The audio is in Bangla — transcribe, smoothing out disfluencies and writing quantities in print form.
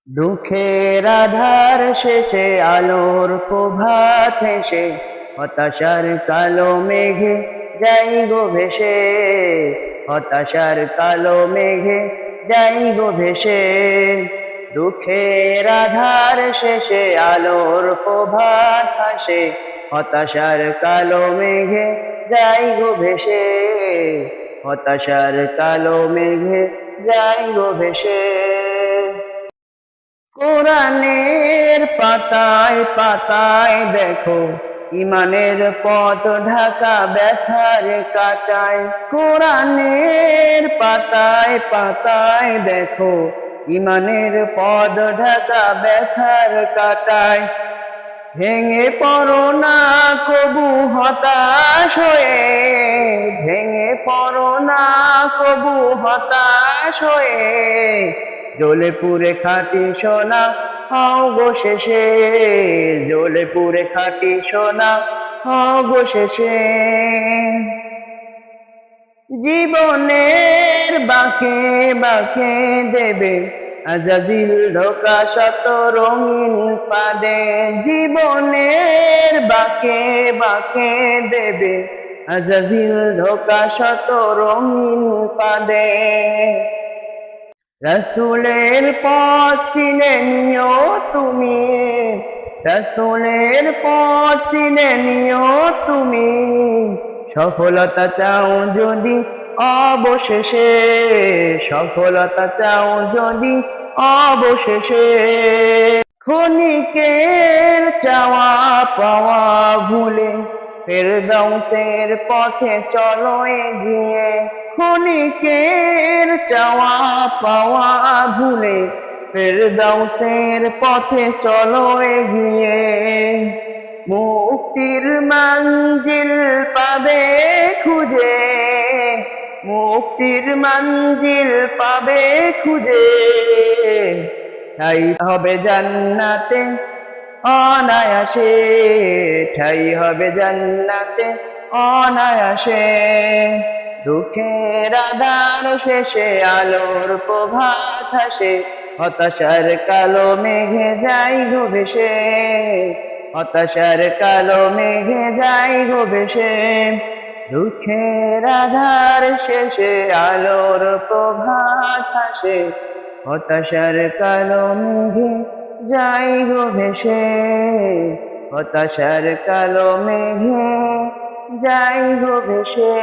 দুঃখের আধার শেষে আলোর প্রভাত হেসে, হতাশার কালো মেঘে যাই গো ভেসে, হতাশার কালো মেঘে যাই গো ভেসে। দুঃখের আধার শেষে আলোর প্রভাত হাসে, হতাশার কালো মেঘে যাই গো ভেসে, হতাশার কালো মেঘে যাই গো ভেসে। কোরআনের পাতায় পাতায় দেখো ইমানের পথ ঢাকা ব্যথার কাটায়। কোরআনের পাতায় পাতায় দেখো ইমানের পথ ঢাকা ব্যথার কাটায়। ভেঙে পড়ো না কবু হতাশ হয়ে, ভেঙে পড়ো না কবু হতাশ হয়ে, জ্বলে পুড়ে খাঁটি সোনা হও গো শেষে, জ্বলে পুড়ে খাঁটি সোনা হও গো শেষে। জীবনের বাঁকে বাঁকে দেবে আজাজিল ধোকা শত রঙিন পাদে, জীবনের বাঁকে বাঁকে দেবে আজাজিল ধোকা শত রঙিন পাদে। রসুলের পথ চিনে নিও তুমি, রসুলের পথ চিনে নিও তুমি, সফলতা চাও যদি অবশেষে, সফলতা চাও যদি অবশেষে। ক্ষণিকের চাওয়া পাওয়া ভুলে ফেরদাউসের পথে চলো এগিয়ে, ক্ষণিকের চাওয়া পাওয়া ভুলে ফেরদাউসের পথে চলো এগিয়ে। মুক্তির মঞ্জিল পাবে খুঁজে, মুক্তির মঞ্জিল পাবে খুঁজে, ঠাই হবে জান্নাতে অনায়াসে, ঠাই হবে জান্নাতে অনায়াসে। দুঃখের আধার শেষে আলোর প্রভাত হাসে, হতাশার কালো মেঘে যাই গো ভেসে, হতাশার কালো মেঘে যাই গো ভেসে। দুঃখের আধার শেষে আলোর প্রভাত হাসে, হতাশার কালো মেঘে যাই গো ভেসে, হতাশার কালো মেঘে যাই গো ভেসে।